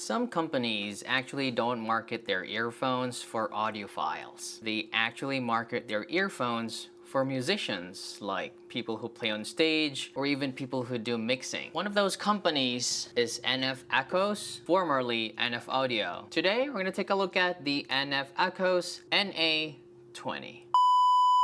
Some companies actually don't market their earphones for audiophiles. They actually market their earphones for musicians, like people who play on stage or even people who do mixing. One of those companies is NF Acous, formerly NF Audio. Today, we're gonna take a look at the NF Acous NA20.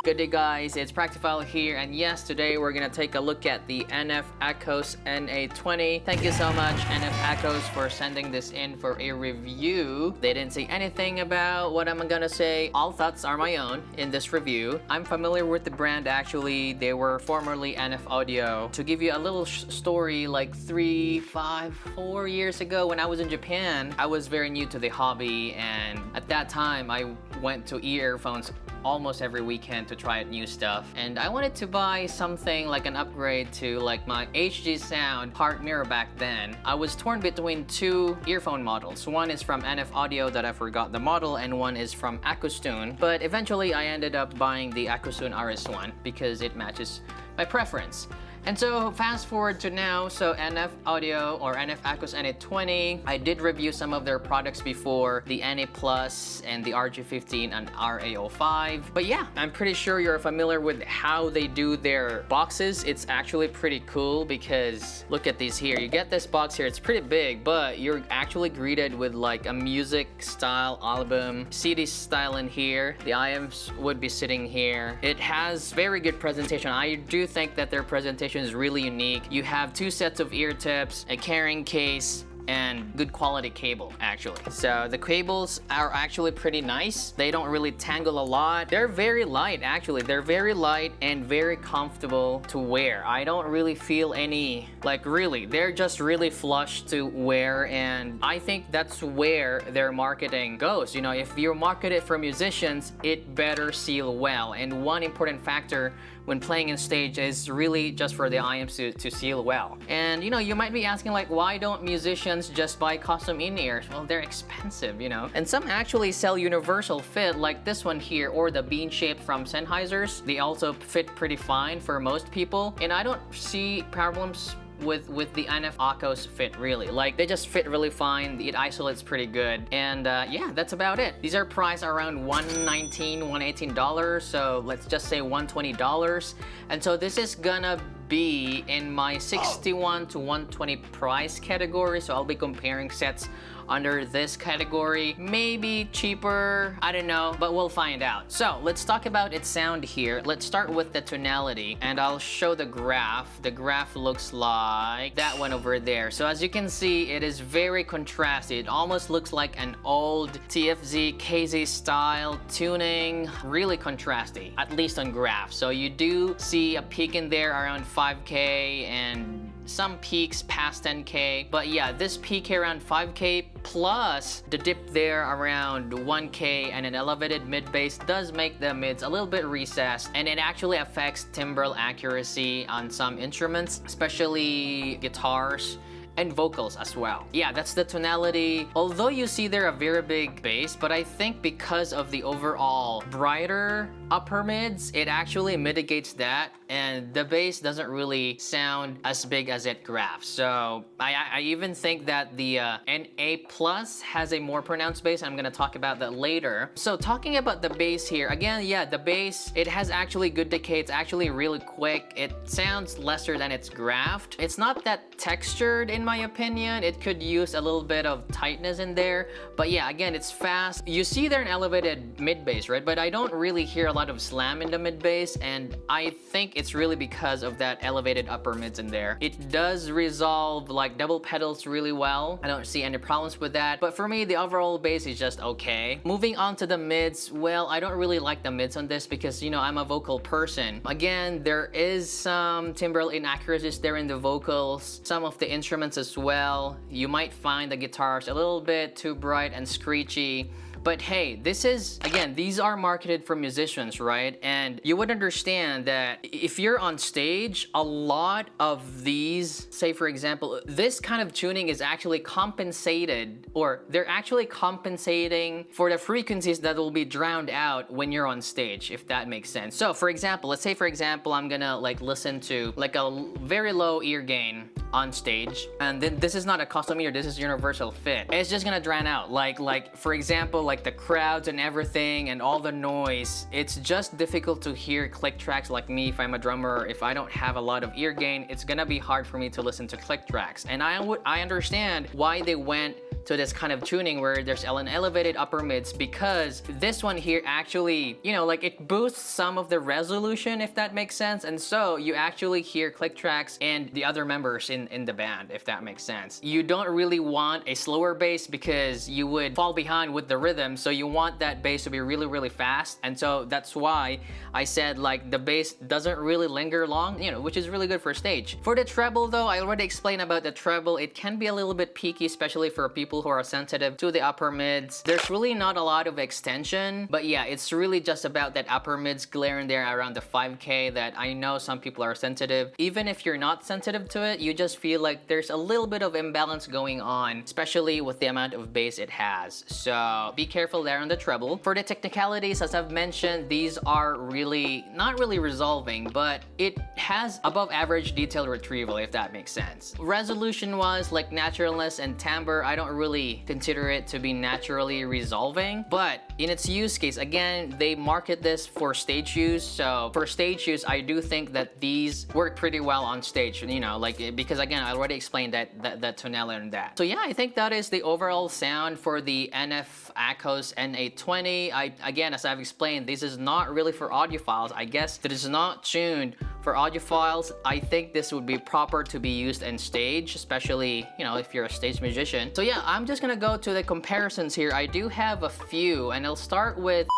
Good day guys, it's Practiphile here, and yes, today we're gonna take a look at the NF Acous NA20. Thank you so much NF Acous for sending this in for a review. They didn't say anything about what I'm gonna say. All thoughts are my own in this review. I'm familiar with the brand actually. They were formerly NF Audio. To give you a little story, like 4 years ago when I was in Japan, I was very new to the hobby, and at that time I went to earphones almost every weekend to try out new stuff, and I wanted to buy something like an upgrade to like my HG Sound heart mirror back then. I was torn between two earphone models. One is from NF Audio that I forgot the model, and one is from Acoustune, but eventually I ended up buying the Acoustune RS1 because it matches my preference. And so fast forward to now, so NF Audio or NF Acous NA20, I did review some of their products before, the NA Plus and the RG15 and RA05. But yeah, I'm pretty sure you're familiar with how they do their boxes. It's actually pretty cool because look at these here. You get this box here, it's pretty big, but you're actually greeted with like a music style album, CD style in here. The IEMs would be sitting here. It has very good presentation. I do think that their presentation is really unique. You have two sets of ear tips, a carrying case, and good quality cable actually. So the cables are actually pretty nice. They don't really tangle a lot. They're very light actually. They're very light and very comfortable to wear. I don't really feel any, like really, they're just really flush to wear, and I think that's where their marketing goes. You know, if you market it for musicians, it better seal well. And one important factor when playing in stage is really just for the IEMs to seal well. And you know, you might be asking like, why don't musicians just buy custom in-ears? Well, they're expensive, you know. And some actually sell universal fit like this one here, or the bean shape from Sennheiser's. They also fit pretty fine for most people, and I don't see problems with the NF Acous fit really. Like they just fit really fine. It isolates pretty good, and yeah, that's about it. These are priced around $119, $118, so let's just say $120. And so this is gonna be in my 61 to 120 price category, so I'll be comparing sets under this category. Maybe cheaper, I don't know, but we'll find out. So let's talk about its sound here. Let's start with the tonality, and I'll show the graph. The graph looks like that one over there. So as you can see, it is very contrasty. It almost looks like an old TFZ KZ style tuning, really contrasty, at least on graph. So you do see a peak in there around 5K and some peaks past 10K, but yeah, this peak here around 5K plus the dip there around 1K and an elevated mid bass does make the mids a little bit recessed, and it actually affects timbral accuracy on some instruments, especially guitars and vocals as well. Yeah, that's the tonality. Although you see there a very big bass, but I think because of the overall brighter upper mids, it actually mitigates that, and the bass doesn't really sound as big as it graphs. So I even think that the NA Plus has a more pronounced bass. I'm gonna talk about that later. So talking about the bass here, again, yeah, the bass, it has actually good decay. It's actually really quick. It sounds lesser than it's graphed. It's not that textured in my opinion. It could use a little bit of tightness in there, but yeah, again, it's fast. You see there an elevated mid bass, right? But I don't really hear a lot of slam in the mid bass, and I think it's really because of that elevated upper mids in there. It does resolve like double pedals really well. I don't see any problems with that, but for me, the overall bass is just okay. Moving on to the mids, well, I don't really like the mids on this because, you know, I'm a vocal person. Again, there is some timbral inaccuracies there in the vocals, some of the instruments as well. You might find the guitars a little bit too bright and screechy, But hey, this is, again, these are marketed for musicians, right? And you would understand that if you're on stage, a lot of these, say for example, this kind of tuning is actually compensated, or they're actually compensating for the frequencies that will be drowned out when you're on stage, if that makes sense. So for example, let's say for example, I'm gonna like listen to like a very low ear gain on stage, and then this is not a custom ear, this is universal fit. It's just gonna drown out, like for example, like the crowds and everything and all the noise. It's just difficult to hear click tracks. Like me, if I'm a drummer, if I don't have a lot of ear gain, it's gonna be hard for me to listen to click tracks. And I understand why they went to this kind of tuning where there's an elevated upper mids, because this one here actually, you know, like it boosts some of the resolution, if that makes sense. And so you actually hear click tracks and the other members in the band, if that makes sense. You don't really want a slower bass because you would fall behind with the rhythm. So you want that bass to be really, really fast. And so that's why I said like the bass doesn't really linger long, you know, which is really good for stage. For the treble though, I already explained about the treble. It can be a little bit peaky, especially for people who are sensitive to the upper mids. There's really not a lot of extension, but yeah, it's really just about that upper mids glaring there around the 5K that I know some people are sensitive. Even if you're not sensitive to it, you just feel like there's a little bit of imbalance going on, especially with the amount of bass it has. So be careful there on the treble. For the technicalities, as I've mentioned, these are really not really resolving, but it has above average detail retrieval, if that makes sense. Resolution wise, like naturalness and timbre, I don't really consider it to be naturally resolving, but in its use case, again, they market this for stage use. So for stage use, I do think that these work pretty well on stage, you know, like, because again, I already explained that tonality and that. So yeah, I think that is the overall sound for the NF Acous NA20. Again, as I've explained, this is not really for audiophiles. I guess that is not tuned for audiophiles. I think this would be proper to be used in stage, especially, you know, if you're a stage musician. So yeah, I'm just gonna go to the comparisons here. I do have a few, and I'll start with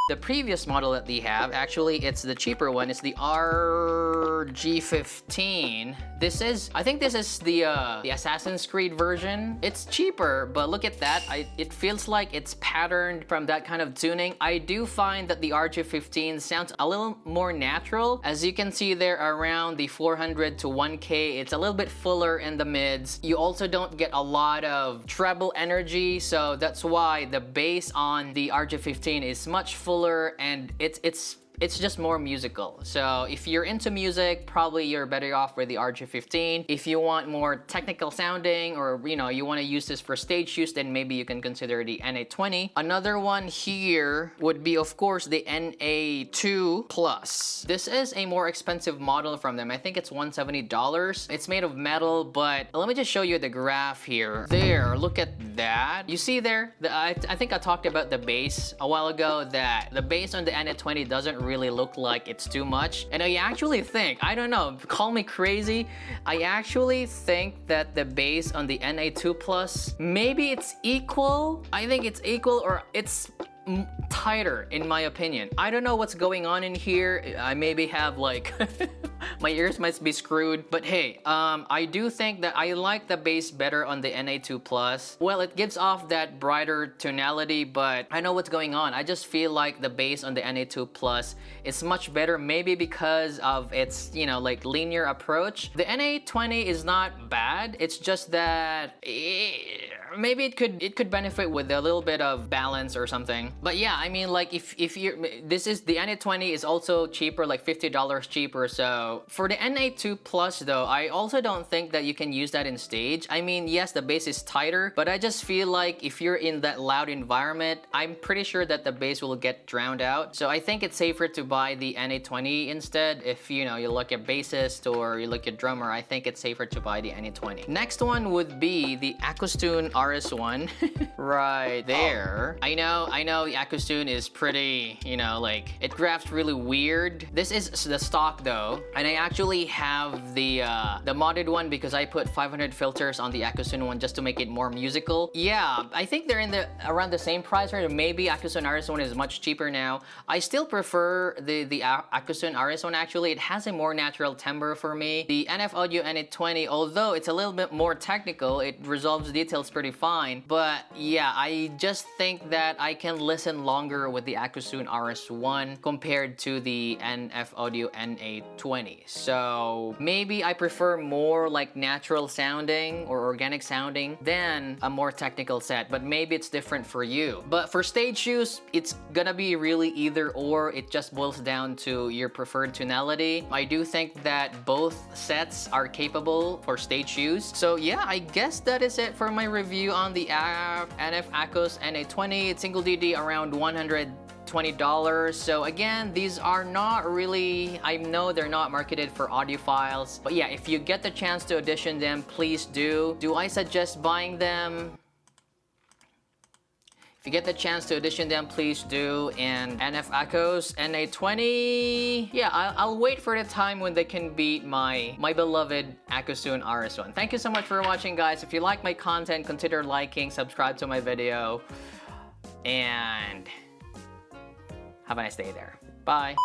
the previous model that they have. Actually, it's the cheaper one. It's the RG15. I think this is the Assassin's Creed version. It's cheaper, but look at that. It feels like it's patterned from that kind of tuning. I do find that the RG15 sounds a little more natural. As you can see there, around the 400 to 1K, it's a little bit fuller in the mids. You also don't get a lot of treble energy, so that's why the bass on the RG15 is much fuller, and it's just more musical. So if you're into music, probably you're better off with the RG15. If you want more technical sounding, or you know, you want to use this for stage use, then maybe you can consider the NA20. Another one here would be, of course, the NA2 Plus. This is a more expensive model from them. I think it's $170. It's made of metal, but let me just show you the graph here. There, look at that. You see there, I think I talked about the bass a while ago, that the bass on the NA20 doesn't really look like it's too much. And I actually think, I don't know, call me crazy, I actually think that the bass on the NA2 Plus, maybe it's equal. I think it's equal, or it's tighter in my opinion. I don't know what's going on in here. I maybe have like my ears might be screwed, but hey, I do think that I like the bass better on the NA2 Plus. Well, it gives off that brighter tonality, but I know what's going on. I just feel like the bass on the NA2 Plus is much better, maybe because of its, you know, like linear approach. The NA20 is not bad. It's just that maybe it could benefit with a little bit of balance or something. But yeah, I mean, like if you're, this is the NA20 is also cheaper, like $50 cheaper. So for the NA2 Plus though, I also don't think that you can use that in stage. I mean, yes, the bass is tighter, but I just feel like if you're in that loud environment, I'm pretty sure that the bass will get drowned out. So I think it's safer to buy the NA20 instead. If you know, you look at bassist or you look at drummer, I think it's safer to buy the NA20. Next one would be the Acous RS1 right there. I know the Acous is pretty, you know, like it graphs really weird. This is the stock though, and I actually have the modded one because I put 500 filters on the Acous one just to make it more musical. Yeah, I think they're in the around the same price range. Maybe Acous RS1 is much cheaper now. I still prefer the Acous RS1 actually. It has a more natural timbre for me. The NF Audio NA20, although it's a little bit more technical, it resolves details pretty pretty fine. But yeah, I just think that I can listen longer with the Acous RS1 compared to the NF Audio NA20. So maybe I prefer more like natural sounding or organic sounding than a more technical set, but maybe it's different for you. But for stage use, it's gonna be really either or. It just boils down to your preferred tonality. I do think that both sets are capable for stage use. So yeah, I guess that is it for my review on the NF Acous NA20. It's single DD around $120. So again, these are not really, I know they're not marketed for audiophiles, but yeah, if you get the chance to audition them, please do. Do I suggest buying them? If you get the chance to audition them, please do. And NF Acous NA20, yeah, I'll wait for the time when they can beat my beloved Acous RS1. Thank you so much for watching, guys. If you like my content, consider liking, subscribe to my video, and have a nice day there. Bye.